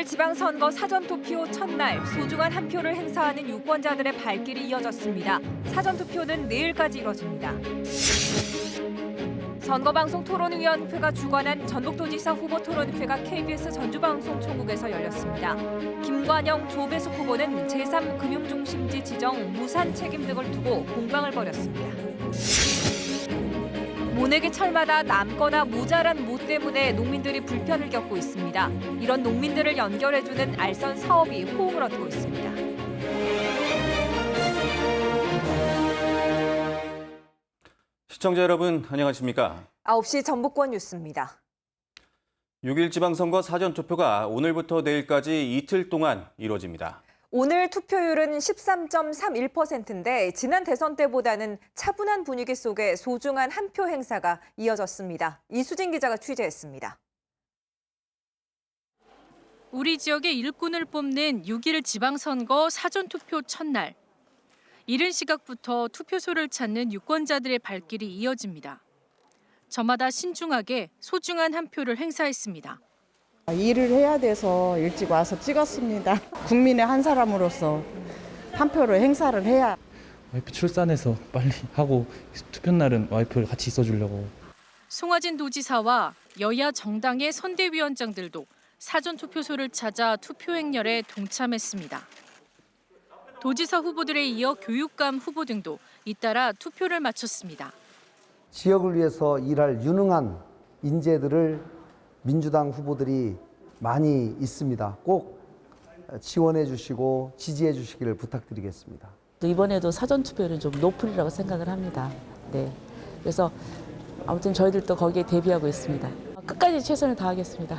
6일 지방선거 사전투표 첫날 소중한 한 표를 행사하는 유권자들의 발길이 이어졌습니다. 사전투표는 내일까지 이뤄집니다. 선거방송 토론위원회가 주관한 전북도지사 후보 토론회가 KBS 전주방송총국에서 열렸습니다. 김관영, 조배숙 후보는 제3금융중심지 지정 무산 책임 등을 두고 공방을 벌였습니다. 모내기 철마다 남거나 모자란 모 때문에 농민들이 불편을 겪고 있습니다. 이런 농민들을 연결해주는 알선 사업이 호응을 얻고 있습니다. 시청자 여러분 안녕하십니까? 9시 전북권 뉴스입니다. 6일 지방선거 사전투표가 오늘부터 내일까지 이틀 동안 이루어집니다. 오늘 투표율은 13.31%인데 지난 대선 때보다는 차분한 분위기 속에 소중한 한 표 행사가 이어졌습니다. 이수진 기자가 취재했습니다. 우리 지역의 일꾼을 뽑는 6일 지방선거 사전투표 첫날. 이른 시각부터 투표소를 찾는 유권자들의 발길이 이어집니다. 저마다 신중하게 소중한 한 표를 행사했습니다. 일을 해야 돼서 일찍 와서 찍었습니다. 국민의 한 사람으로서 한 표를 행사를 해야. 와이프 출산해서 빨리 하고 투표날은 와이프를 같이 있어주려고. 송화진 도지사와 여야 정당의 선대위원장들도 사전투표소를 찾아 투표 행렬에 동참했습니다. 도지사 후보들에 이어 교육감 후보 등도 잇따라 투표를 마쳤습니다. 지역을 위해서 일할 유능한 인재들을 민주당 후보들이 많이 있습니다. 꼭 지원해 주시고 지지해 주시기를 부탁드리겠습니다. 이번에도 사전투표율은 좀 높으리라고 생각을 합니다. 네. 그래서 아무튼 저희들도 거기에 대비하고 있습니다. 끝까지 최선을 다하겠습니다.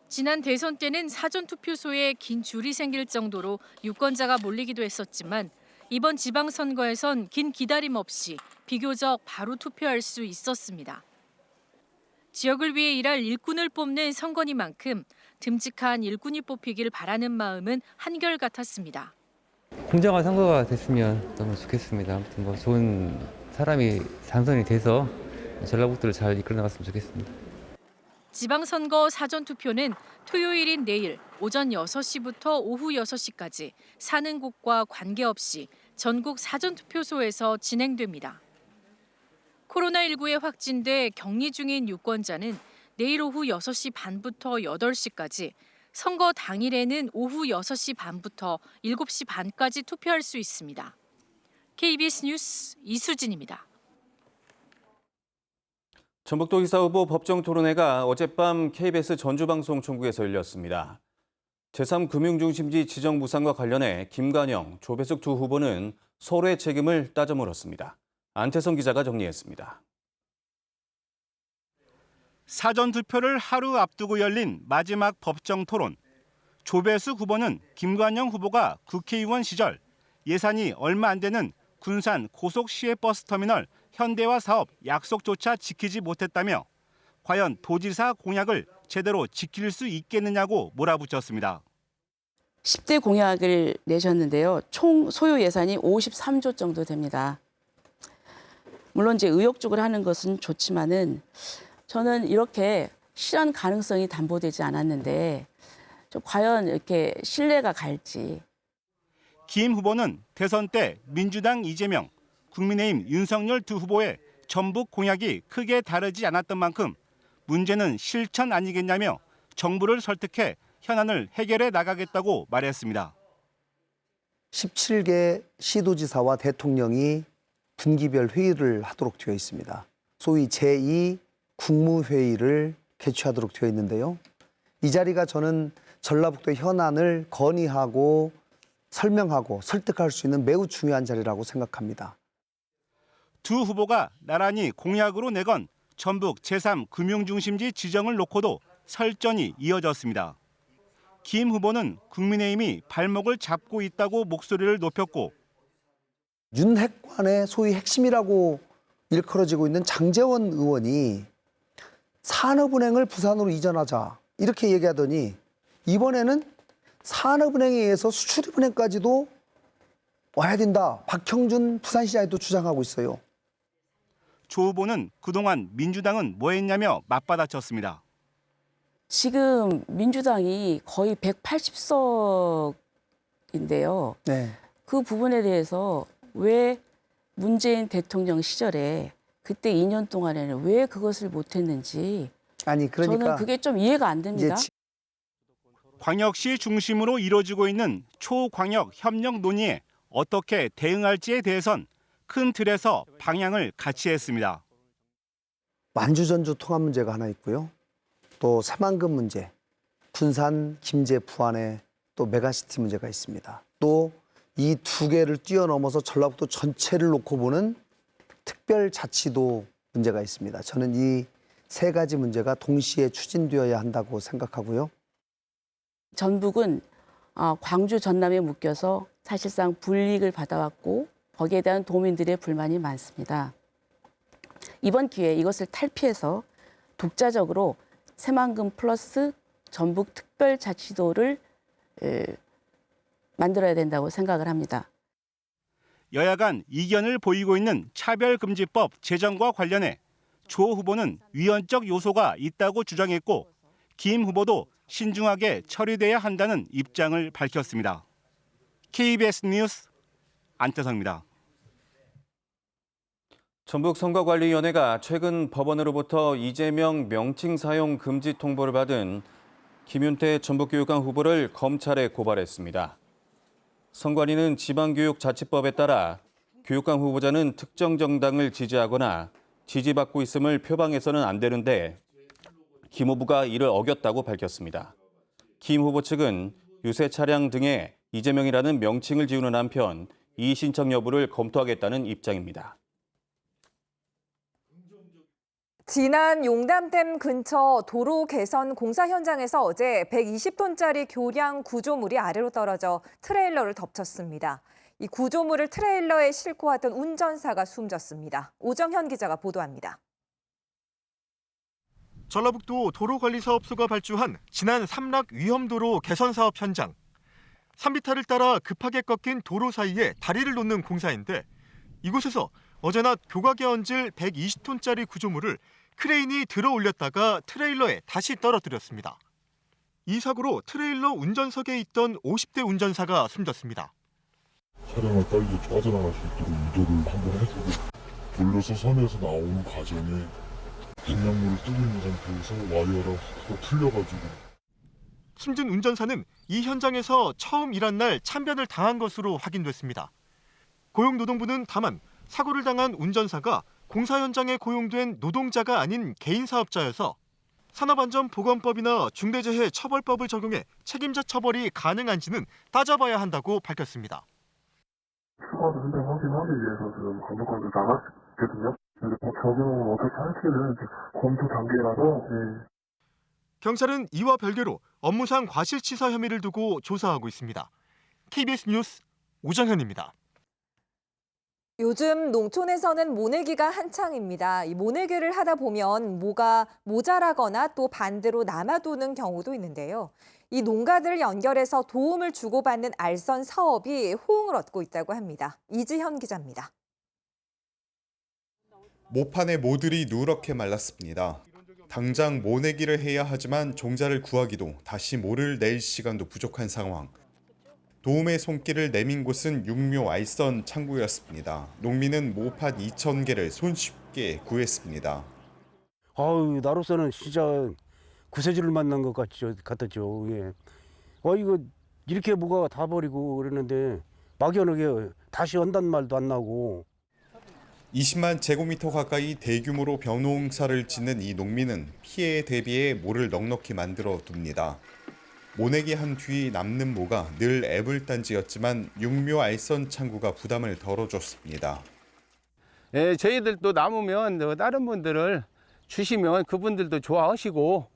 지난 대선 때는 사전투표소에 긴 줄이 생길 정도로 유권자가 몰리기도 했었지만 이번 지방선거에선 긴 기다림 없이 비교적 바로 투표할 수 있었습니다. 지역을 위해 일할 일꾼을 뽑는 선거니만큼 듬직한 일꾼이 뽑히길 바라는 마음은 한결같았습니다. 공정한 선거가 됐으면 너무 좋겠습니다. 아무튼 좋은 사람이 당선이 돼서 전라북도를 잘 이끌어 나갔으면 좋겠습니다. 지방선거 사전투표는 토요일인 내일 오전 6시부터 오후 6시까지 사는 곳과 관계없이 전국 사전투표소에서 진행됩니다. 코로나19에 확진돼 격리 중인 유권자는 내일 오후 6시 반부터 8시까지, 선거 당일에는 오후 6시 반부터 7시 반까지 투표할 수 있습니다. KBS 뉴스 이수진입니다. 전북도지사 후보 법정토론회가 어젯밤 KBS 전주방송총국에서 열렸습니다. 제3금융중심지 지정 무산과 관련해 김관영, 조배숙 두 후보는 서로의 책임을 따져 물었습니다. 안태성 기자가 정리했습니다. 사전투표를 하루 앞두고 열린 마지막 법정 토론. 조배숙 후보는 김관영 후보가 국회의원 시절 예산이 얼마 안 되는 군산 고속시외버스터미널 현대화 사업 약속조차 지키지 못했다며 과연 도지사 공약을 제대로 지킬 수 있겠느냐고 몰아붙였습니다. 10대 공약을 내셨는데요. 총 소요 예산이 53조 정도 됩니다. 물론 이제 의욕적으로 하는 것은 좋지만은 저는 이렇게 실현 가능성이 담보되지 않았는데 과연 이렇게 신뢰가 갈지. 김 후보는 대선 때 민주당 이재명, 국민의힘 윤석열 두 후보의 전북 공약이 크게 다르지 않았던 만큼 문제는 실천 아니겠냐며 정부를 설득해 현안을 해결해 나가겠다고 말했습니다. 17개 시도지사와 대통령이 분기별 회의를 하도록 되어 있습니다. 소위 제2 국무회의를 개최하도록 되어 있는데요. 이 자리가 저는 전라북도의 현안을 건의하고 설명하고 설득할 수 있는 매우 중요한 자리라고 생각합니다. 두 후보가 나란히 공약으로 내건 전북 제3금융중심지 지정을 놓고도 설전이 이어졌습니다. 김 후보는 국민의힘이 발목을 잡고 있다고 목소리를 높였고 윤핵관의 소위 핵심이라고 일컬어지고 있는 장제원 의원이 산업은행을 부산으로 이전하자 이렇게 얘기하더니 이번에는 산업은행에 의해서 수출입은행까지도 와야 된다. 박형준 부산시장이 또 주장하고 있어요. 조 후보는 그동안 민주당은 뭐 했냐며 맞받아쳤습니다. 지금 민주당이 거의 180석인데요. 네. 그 부분에 대해서 왜 문재인 대통령 시절에 그때 2년 동안에는 왜 그것을 못했는지 아니 그러니까 저는 그게 좀 이해가 안 됩니다. 이제 광역시 중심으로 이뤄지고 있는 초광역 협력 논의에 어떻게 대응할지에 대해선 큰 틀에서 방향을 같이 했습니다. 완주전주 통합 문제가 하나 있고요. 또 새만금 문제, 군산, 김제, 부안에 또 메가시티 문제가 있습니다. 또 이 두 개를 뛰어넘어서 전라북도 전체를 놓고 보는 특별자치도 문제가 있습니다. 저는 이 세 가지 문제가 동시에 추진되어야 한다고 생각하고요. 전북은 광주, 전남에 묶여서 사실상 불이익을 받아왔고 거기에 대한 도민들의 불만이 많습니다. 이번 기회에 이것을 탈피해서 독자적으로 새만금 플러스 전북 특별자치도를 만들어야 된다고 생각을 합니다. 여야 간 이견을 보이고 있는 차별금지법 제정과 관련해 조 후보는 위헌적 요소가 있다고 주장했고 김 후보도 신중하게 처리돼야 한다는 입장을 밝혔습니다. KBS 뉴스 안태성입니다. 전북선거관리위원회가 최근 법원으로부터 이재명 명칭 사용 금지 통보를 받은 김윤태 전북교육감 후보를 검찰에 고발했습니다. 선관위는 지방교육자치법에 따라 교육감 후보자는 특정 정당을 지지하거나 지지받고 있음을 표방해서는 안 되는데 김 후보가 이를 어겼다고 밝혔습니다. 김 후보 측은 유세 차량 등에 이재명이라는 명칭을 지우는 한편 이의 신청 여부를 검토하겠다는 입장입니다. 진안 용담댐 근처 도로 개선 공사 현장에서 어제 120톤짜리 교량 구조물이 아래로 떨어져 트레일러를 덮쳤습니다. 이 구조물을 트레일러에 싣고 왔던 운전사가 숨졌습니다. 오정현 기자가 보도합니다. 전라북도 도로관리사업소가 발주한 진안 삼락 위험도로 개선사업 현장. 3비탈을 따라 급하게 꺾인 도로 사이에 다리를 놓는 공사인데 이곳에서 어제 낮 교각에 얹을 120톤짜리 구조물을 크레인이 들어 올렸다가 트레일러에 다시 떨어뜨렸습니다. 이 사고로 트레일러 운전석에 있던 50대 운전사가 숨졌습니다. 차량을 빨리 빠져나갈 수 있도록 유도를 한번 해주고 돌려서 선에서 나오는 과정에 진량물을 뜨고 있는 상태에서 와이어가 풀려가지고 숨진 운전사는 이 현장에서 처음 일한 날 참변을 당한 것으로 확인됐습니다. 고용노동부는 다만 사고를 당한 운전사가 공사 현장에 고용된 노동자가 아닌 개인 사업자여서 산업안전보건법이나 중대재해처벌법을 적용해 책임자 처벌이 가능한지는 따져봐야 한다고 밝혔습니다. 추가로 현장 확인하기 위해서 지금 감독관도 나갔거든요. 근데 그 적용을 어떻게 할지는 검토 단계라서. 경찰은 이와 별개로 업무상 과실치사 혐의를 두고 조사하고 있습니다. KBS 뉴스 오정현입니다. 요즘 농촌에서는 모내기가 한창입니다. 이 모내기를 하다 보면 뭐가 모자라거나 또 반대로 남아도는 경우도 있는데요. 이 농가들을 연결해서 도움을 주고받는 알선 사업이 호응을 얻고 있다고 합니다. 이지현 기자입니다. 모판의 모들이 누렇게 말랐습니다. 당장 모내기를 해야 하지만 종자를 구하기도 다시 모를 낼 시간도 부족한 상황. 도움의 손길을 내민 곳은 육묘 알선 창구였습니다. 농민은 모판 2,000개를 손쉽게 구했습니다. 나로서는 진짜 구세주를 만난 것 같았죠. 예. 이거 이렇게 뭐가 다 버리고 그랬는데 막연하게 다시 온단 말도 안 나고. 20만 제곱미터 가까이 대규모로 벼농사를 짓는 이 농민은 피해에 대비해 모를 넉넉히 만들어 둡니다. 모내기 한 뒤 남는 모가 늘 애물단지였지만 육묘 알선 창구가 부담을 덜어줬습니다. 저희들도 남으면 다른 분들을 주시면 그분들도 좋아하시고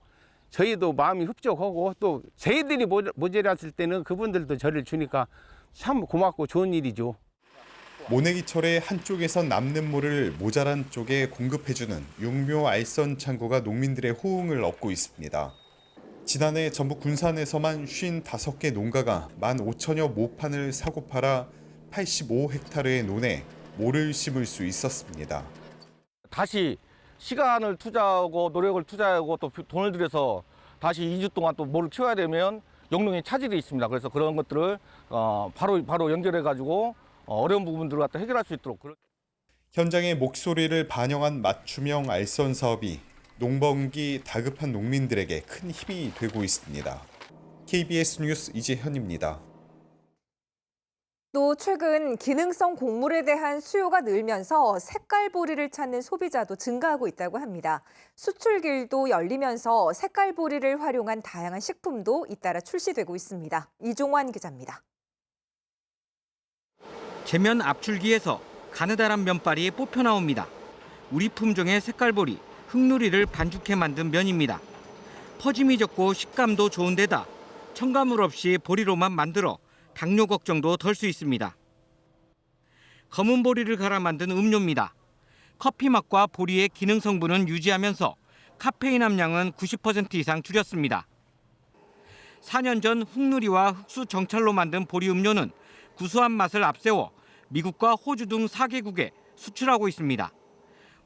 저희도 마음이 흡족하고 또 저희들이 모자랐을 때는 그분들도 저를 주니까 참 고맙고 좋은 일이죠. 모내기철에 한쪽에선 남는 모를 모자란 쪽에 공급해주는 육묘 알선 창구가 농민들의 호응을 얻고 있습니다. 지난해 전북 군산에서만 55개 농가가 15,000여 모판을 사고 팔아 85헥타르의 논에 모를 심을 수 있었습니다. 다시 시간을 투자하고 노력을 투자하고 또 돈을 들여서 다시 2주 동안 또 모를 키워야 되면 용량에 차질이 있습니다. 그래서 그런 것들을 바로 연결해가지고 어려운 부분들을 갖다 해결할 수 있도록. 현장의 목소리를 반영한 맞춤형 알선 사업이 농번기 다급한 농민들에게 큰 힘이 되고 있습니다. KBS 뉴스 이재현입니다. 또 최근 기능성 곡물에 대한 수요가 늘면서 색깔보리를 찾는 소비자도 증가하고 있다고 합니다. 수출길도 열리면서 색깔보리를 활용한 다양한 식품도 잇따라 출시되고 있습니다. 이종환 기자입니다. 제면 압출기에서 가느다란 면발이 뽑혀 나옵니다. 우리 품종의 색깔보리, 흑누리를 반죽해 만든 면입니다. 퍼짐이 적고 식감도 좋은 데다 첨가물 없이 보리로만 만들어 당뇨 걱정도 덜 수 있습니다. 검은 보리를 갈아 만든 음료입니다. 커피 맛과 보리의 기능 성분은 유지하면서 카페인 함량은 90% 이상 줄였습니다. 4년 전 흑누리와 흑수 정찰로 만든 보리 음료는 구수한 맛을 앞세워 미국과 호주 등 4개국에 수출하고 있습니다.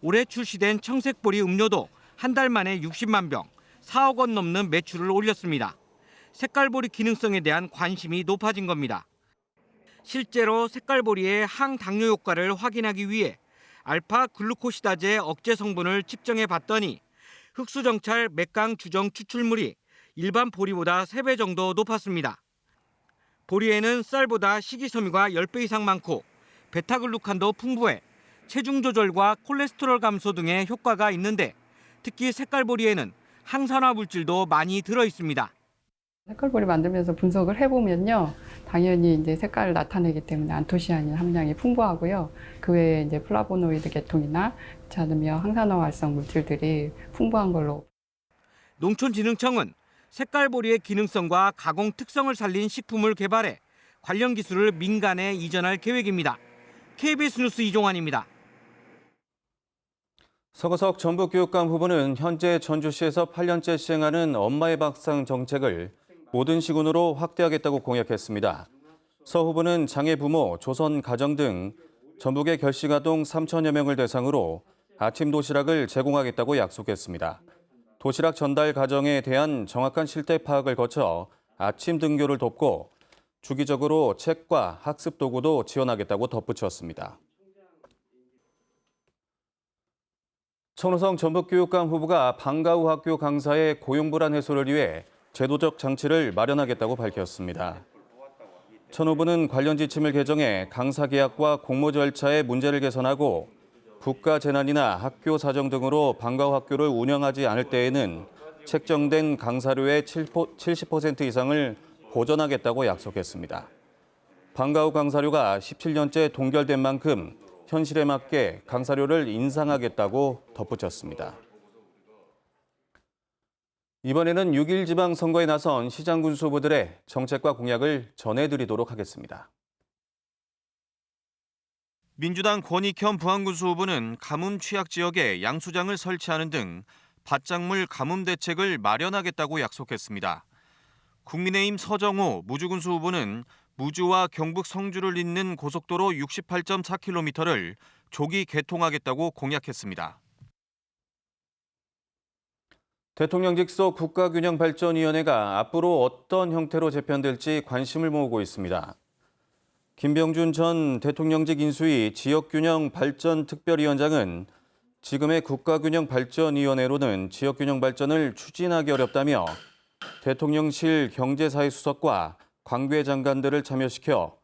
올해 출시된 청색보리 음료도 한 달 만에 60만 병, 4억 원 넘는 매출을 올렸습니다. 색깔보리 기능성에 대한 관심이 높아진 겁니다. 실제로 색깔보리의 항당뇨 효과를 확인하기 위해 알파 글루코시다제 억제 성분을 측정해 봤더니 흑수정찰 맥강 주정 추출물이 일반 보리보다 3배 정도 높았습니다. 보리에는 쌀보다 식이섬유가 10배 이상 많고 베타글루칸도 풍부해 체중 조절과 콜레스테롤 감소 등의 효과가 있는데 특히 색깔보리에는 항산화 물질도 많이 들어 있습니다. 색깔보리 만들면서 분석을 해보면요, 당연히 이제 색깔을 나타내기 때문에 안토시아닌 함량이 풍부하고요. 그 외에 이제 플라보노이드 계통이나 그렇지 항산화 활성 물질들이 풍부한 걸로. 농촌진흥청은 색깔보리의 기능성과 가공 특성을 살린 식품을 개발해 관련 기술을 민간에 이전할 계획입니다. KBS 뉴스 이종환입니다. 서거석 전북교육감 후보는 현재 전주시에서 8년째 시행하는 엄마의 밥상 정책을 모든 시군으로 확대하겠다고 공약했습니다. 서 후보는 장애 부모, 조선 가정 등 전북의 결식아동 3천여 명을 대상으로 아침 도시락을 제공하겠다고 약속했습니다. 도시락 전달 과정에 대한 정확한 실태 파악을 거쳐 아침 등교를 돕고 주기적으로 책과 학습 도구도 지원하겠다고 덧붙였습니다. 천호성 전북교육감 후보가 방과 후 학교 강사의 고용 불안 해소를 위해 제도적 장치를 마련하겠다고 밝혔습니다. 천 후보는 관련 지침을 개정해 강사 계약과 공모 절차의 문제를 개선하고 국가 재난이나 학교 사정 등으로 방과 후 학교를 운영하지 않을 때에는 책정된 강사료의 70% 이상을 보전하겠다고 약속했습니다. 방과 후 강사료가 17년째 동결된 만큼 현실에 맞게 강사료를 인상하겠다고 덧붙였습니다. 이번에는 6.1 지방선거에 나선 시장 군수 후보들의 정책과 공약을 전해드리도록 하겠습니다. 민주당 권익현 부안군수 후보는 가뭄 취약 지역에 양수장을 설치하는 등 밭작물 가뭄 대책을 마련하겠다고 약속했습니다. 국민의힘 서정호 무주군수 후보는 무주와 경북 성주를 잇는 고속도로 68.4km를 조기 개통하겠다고 공약했습니다. 대통령직 속 국가균형발전위원회가 앞으로 어떤 형태로 재편될지 관심을 모으고 있습니다. 김병준 전 대통령직 인수위 지역균형발전특별위원장은 지금의 국가균형발전위원회로는 지역균형발전을 추진하기 어렵다며 대통령실 경제사회수석과 관계 장관들을 참여시켜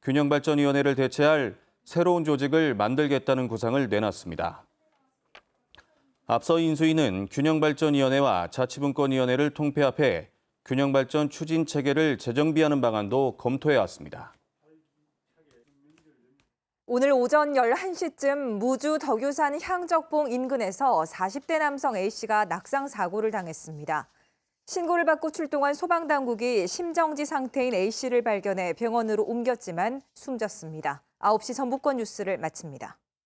균형발전위원회를 대체할 새로운 조직을 만들겠다는 구상을 내놨습니다. 앞서 인수위는 균형발전위원회와 자치분권위원회를 통폐합해 균형발전 추진 체계를 재정비하는 방안도 검토해왔습니다. 오늘 오전 11시쯤 무주 덕유산 향적봉 인근에서 40대 남성 A씨가 낙상 사고를 당했습니다. 신고를 받고 출동한 소방당국이 심정지 상태인 A씨를 발견해 병원으로 옮겼지만 숨졌습니다. 9시 전북권 뉴스를 마칩니다.